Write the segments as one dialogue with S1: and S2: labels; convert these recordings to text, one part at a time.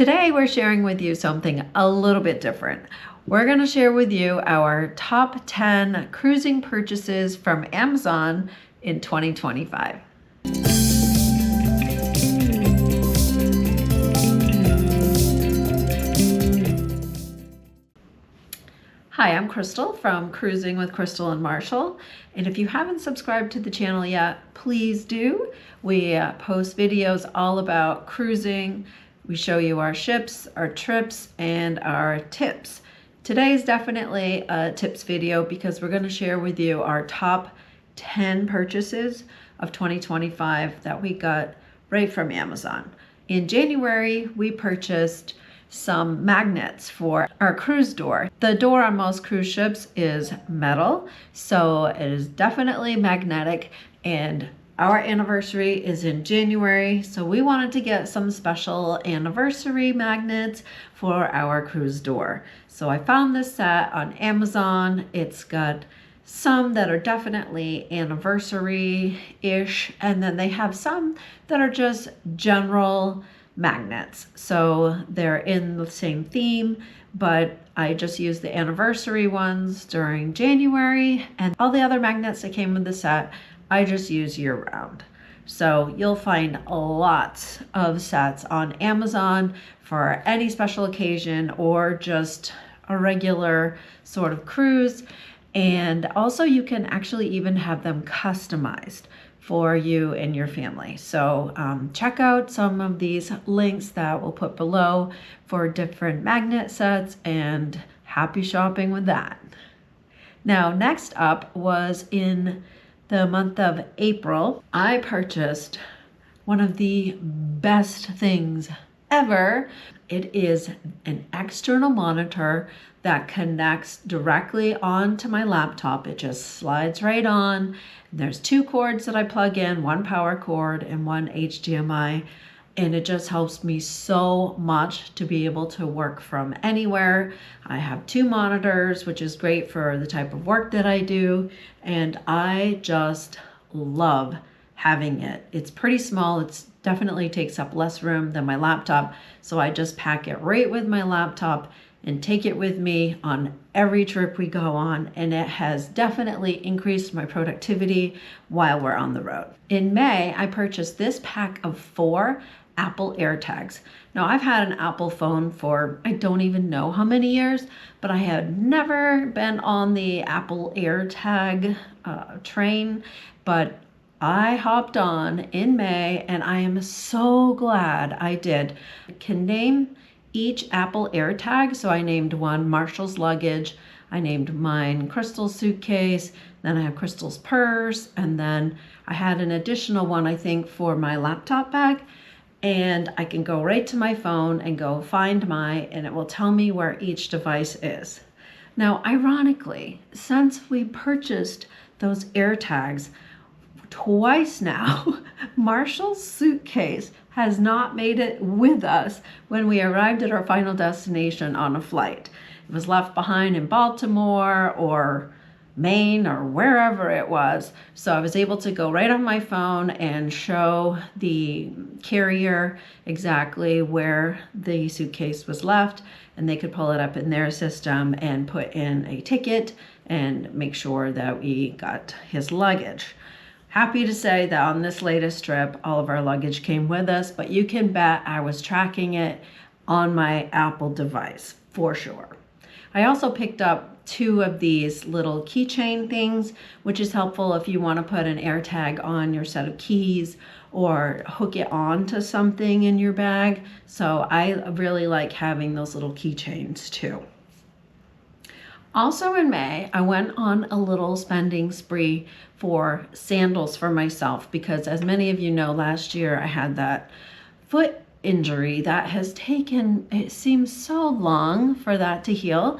S1: Today we're sharing with you something a little bit different. We're going to share with you our top 10 cruising purchases from Amazon in 2025. Hi, I'm Crystal from Cruising with Crystal and Marshall. And if you haven't subscribed to the channel yet, please do. We post videos all about cruising. We show you our ships, our trips, and our tips. Today is definitely a tips video because we're going to share with you our top 10 purchases of 2025 that we got right from Amazon. In January, we purchased some magnets for our cruise door. The door on most cruise ships is metal, so it is definitely magnetic, and our anniversary is in January, so we wanted to get some special anniversary magnets for our cruise door. So I found this set on Amazon. It's got some that are definitely anniversary-ish, and then they have some that are just general magnets. So they're in the same theme, but I just used the anniversary ones during January, and all the other magnets that came with the set I just use year-round. So you'll find lots of sets on Amazon for any special occasion or just a regular sort of cruise. And also you can actually even have them customized for you and your family. So check out some of these links that we'll put below for different magnet sets, and happy shopping with that. Now, next up was in the month of April, I purchased one of the best things ever. It is an external monitor that connects directly onto my laptop. It just slides right on. There's two cords that I plug in, one power cord and one HDMI. And it just helps me so much to be able to work from anywhere. I have two monitors, which is great for the type of work that I do. And I just love having it. It's pretty small. It definitely takes up less room than my laptop. So I just pack it right with my laptop and take it with me on every trip we go on. And it has definitely increased my productivity while we're on the road. In May, I purchased this pack of 4 Apple AirTags. Now, I've had an Apple phone for I don't even know how many years, but I had never been on the Apple AirTag train, but I hopped on in May, and I am so glad I did. I can name each Apple AirTag, so I named one Marshall's Luggage, I named mine Crystal's suitcase, then I have Crystal's purse, and then I had an additional one, I think, for my laptop bag. And I can go right to my phone and go find and it will tell me where each device is. Now, ironically, since we purchased those AirTags twice now, Marshall's suitcase has not made it with us when we arrived at our final destination on a flight. It was left behind in Baltimore or Maine or wherever it was. So I was able to go right on my phone and show the carrier exactly where the suitcase was left, and they could pull it up in their system and put in a ticket and make sure that we got his luggage. Happy to say that on this latest trip, all of our luggage came with us, but you can bet I was tracking it on my Apple device for sure. I also picked up 2 of these little keychain things, which is helpful if you want to put an AirTag on your set of keys or hook it on to something in your bag. So I really like having those little keychains too. Also in May, I went on a little spending spree for sandals for myself because, as many of you know, last year I had that foot injury that has taken, it seems so long for that to heal.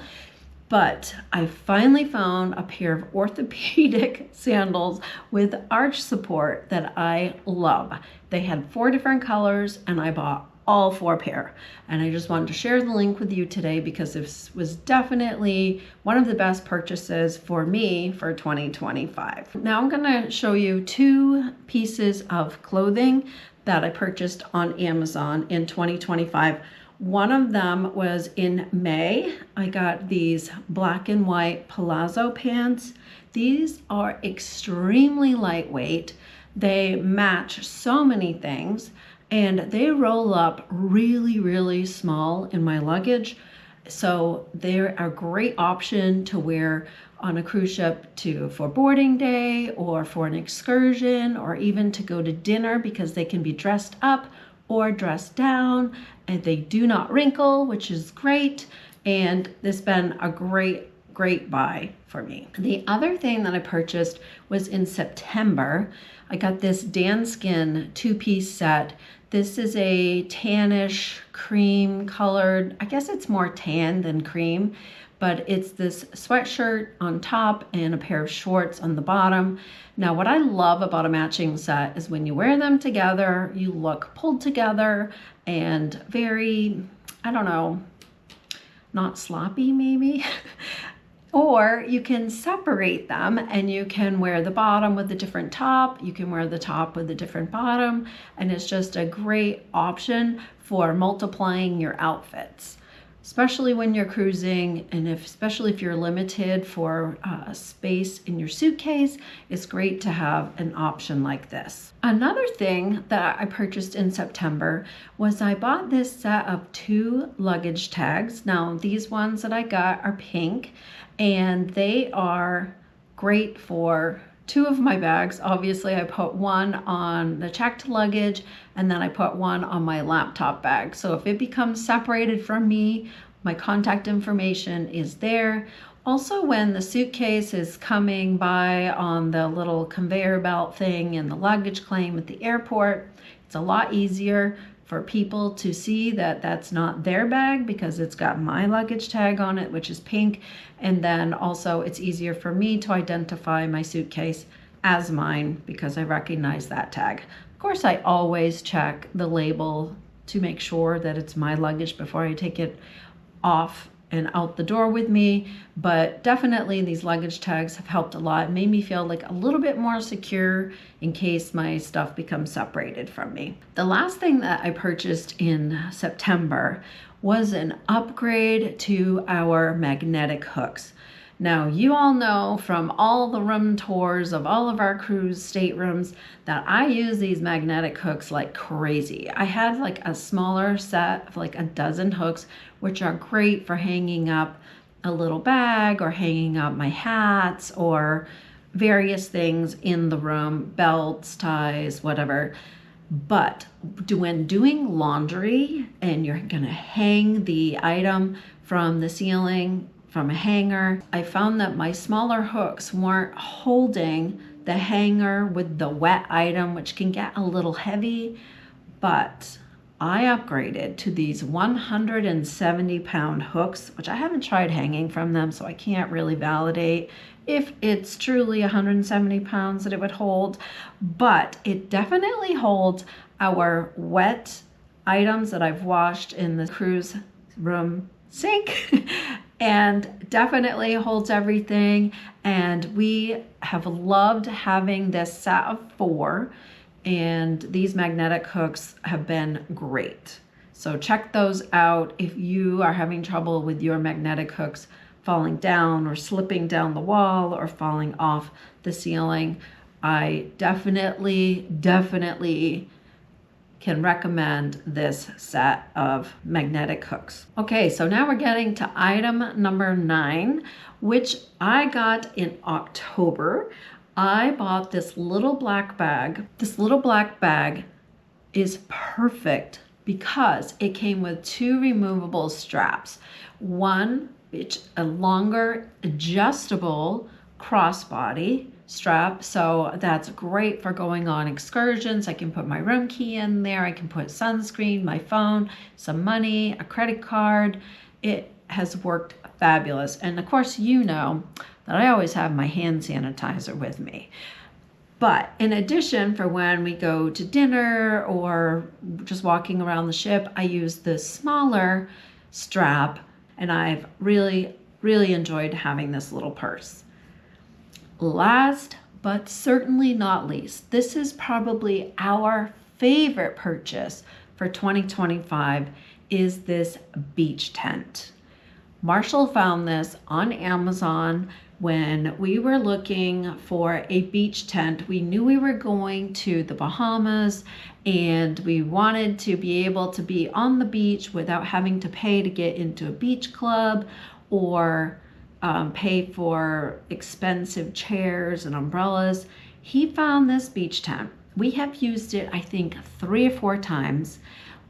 S1: But I finally found a pair of Orthopedic sandals with arch support that I love. They had 4 different colors, and I bought all 4 pair. And I just wanted to share the link with you today because this was definitely one of the best purchases for me for 2025. Now I'm going to show you 2 pieces of clothing that I purchased on Amazon in 2025. One of them was in May. I got these black and white palazzo pants. These are extremely lightweight. They match so many things, and they roll up really, really small in my luggage. So they're a great option to wear on a cruise ship for boarding day or for an excursion or even to go to dinner, because they can be dressed up or dressed down, and they do not wrinkle, which is great. And this has been a great buy for me. The other thing that I purchased was in September. I got this Danskin 2-piece set. This is a tannish cream colored, I guess it's more tan than cream, but it's this sweatshirt on top and a pair of shorts on the bottom. Now, what I love about a matching set is when you wear them together, you look pulled together and very, I don't know, not sloppy maybe. Or you can separate them and you can wear the bottom with a different top. You can wear the top with a different bottom. And it's just a great option for multiplying your outfits, especially when you're cruising, and especially if you're limited for space in your suitcase. It's great to have an option like this. Another thing that I purchased in September was I bought this set of 2 luggage tags. Now, these ones that I got are pink, and they are great for 2 of my bags. Obviously, I put one on the checked luggage, and then I put one on my laptop bag. So if it becomes separated from me, my contact information is there. Also, when the suitcase is coming by on the little conveyor belt thing in the luggage claim at the airport, it's a lot easier for people to see that that's not their bag because it's got my luggage tag on it, which is pink. And then also it's easier for me to identify my suitcase as mine because I recognize that tag. Of course, I always check the label to make sure that it's my luggage before I take it off and out the door with me, but definitely these luggage tags have helped a lot. It made me feel like a little bit more secure in case my stuff becomes separated from me. The last thing that I purchased in September was an upgrade to our magnetic hooks. Now, you all know from all the room tours of all of our cruise staterooms that I use these magnetic hooks like crazy. I had like a smaller set of like a dozen hooks, which are great for hanging up a little bag or hanging up my hats or various things in the room, belts, ties, whatever. But when doing laundry and you're gonna hang the item from the ceiling, from a hanger, I found that my smaller hooks weren't holding the hanger with the wet item, which can get a little heavy, but I upgraded to these 170-pound hooks, which I haven't tried hanging from them, so I can't really validate if it's truly 170 pounds that it would hold, but it definitely holds our wet items that I've washed in the cruise room sink and definitely holds everything. And we have loved having this set of 4, and these magnetic hooks have been great. So check those out if you are having trouble with your magnetic hooks falling down or slipping down the wall or falling off the ceiling. I definitely can recommend this set of magnetic hooks. Okay, so now we're getting to item number 9, which I got in October. I bought this little black bag. This little black bag is perfect because it came with 2 removable straps. One, it's a longer adjustable crossbody strap, so that's great for going on excursions. I can put my room key in there, I can put sunscreen, my phone, some money, a credit card. It has worked fabulous. And of course, you know that I always have my hand sanitizer with me. But in addition, for when we go to dinner or just walking around the ship, I use this smaller strap, and I've really enjoyed having this little purse. Last but certainly not least, this is probably our favorite purchase for 2025, is this beach tent. Marshall found this on Amazon when we were looking for a beach tent. We knew we were going to the Bahamas and we wanted to be able to be on the beach without having to pay to get into a beach club or pay for expensive chairs and umbrellas. He found this beach tent. We have used it, I think, 3 or 4 times.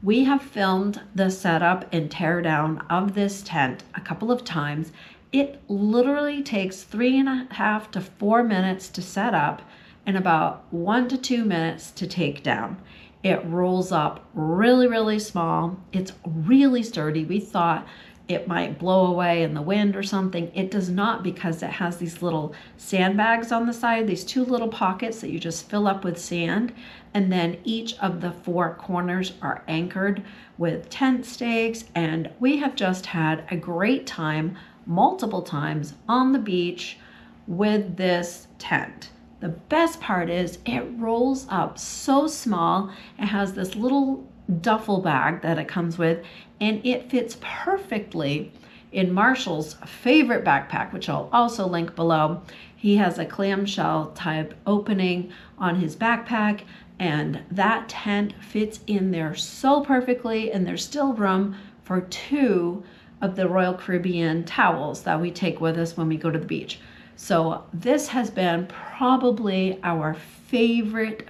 S1: We have filmed the setup and tear down of this tent a couple of times. It literally takes 3.5 to 4 minutes to set up and about 1 to 2 minutes to take down. It rolls up really, really small. It's really sturdy. We thought it might blow away in the wind or something. It does not, because it has these little sandbags on the side, these 2 little pockets that you just fill up with sand. And then each of the 4 corners are anchored with tent stakes. And we have just had a great time multiple times on the beach with this tent. The best part is it rolls up so small. It has this little duffel bag that it comes with, and it fits perfectly in Marshall's favorite backpack, which I'll also link below. He has a clamshell type opening on his backpack, and that tent fits in there so perfectly, and there's still room for 2 of the Royal Caribbean towels that we take with us when we go to the beach. So this has been probably our favorite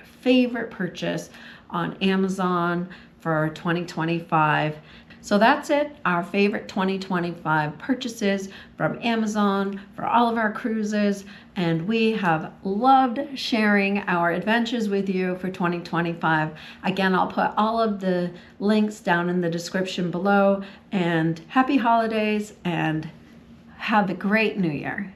S1: purchase on Amazon for 2025. So that's it, our favorite 2025 purchases from Amazon for all of our cruises. And we have loved sharing our adventures with you for 2025. Again, I'll put all of the links down in the description below. And happy holidays and have a great new year.